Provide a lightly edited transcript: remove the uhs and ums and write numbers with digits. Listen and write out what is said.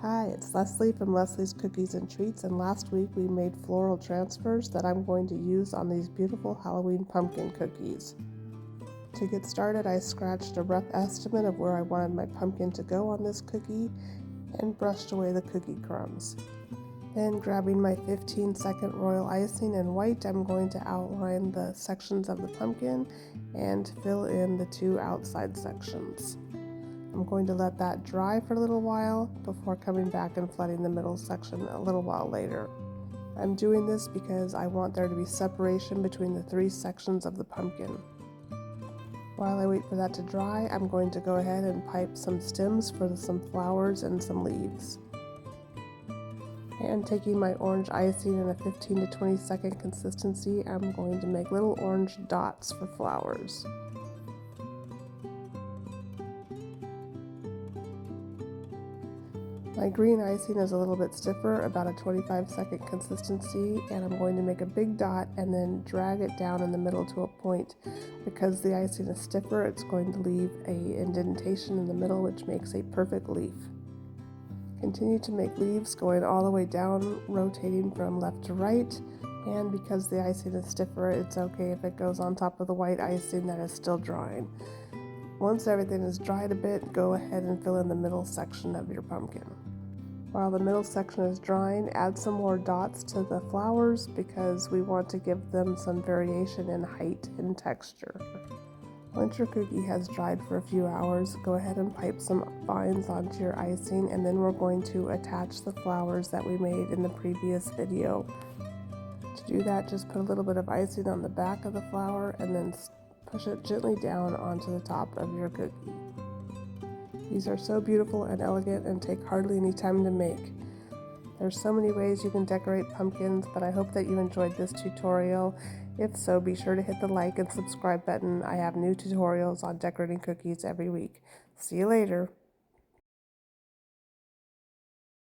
Hi, it's Leslie from Leslie's Cookies and Treats, and last week we made floral transfers that I'm going to use on these beautiful Halloween pumpkin cookies. To get started, I scratched a rough estimate of where I wanted my pumpkin to go on this cookie and brushed away the cookie crumbs. Then, grabbing my 15-second royal icing in white, I'm going to outline the sections of the pumpkin and fill in the two outside sections. I'm going to let that dry for a little while before coming back and flooding the middle section a little while later. I'm doing this because I want there to be separation between the three sections of the pumpkin. While I wait for that to dry, I'm going to go ahead and pipe some stems for some flowers and some leaves. And taking my orange icing in a 15 to 20 second consistency, I'm going to make little orange dots for flowers. My green icing is a little bit stiffer, about a 25-second consistency, and I'm going to make a big dot and then drag it down in the middle to a point. Because the icing is stiffer, it's going to leave an indentation in the middle, which makes a perfect leaf. Continue to make leaves going all the way down, rotating from left to right, and because the icing is stiffer, it's okay if it goes on top of the white icing that is still drying. Once everything is dried a bit, go ahead and fill in the middle section of your pumpkin. While the middle section is drying, add some more dots to the flowers because we want to give them some variation in height and texture. Once your cookie has dried for a few hours, go ahead and pipe some vines onto your icing, and then we're going to attach the flowers that we made in the previous video. To do that, just put a little bit of icing on the back of the flower and then push it gently down onto the top of your cookie. These are so beautiful and elegant and take hardly any time to make. There's so many ways you can decorate pumpkins, but I hope that you enjoyed this tutorial. If so, be sure to hit the like and subscribe button. I have new tutorials on decorating cookies every week. See you later.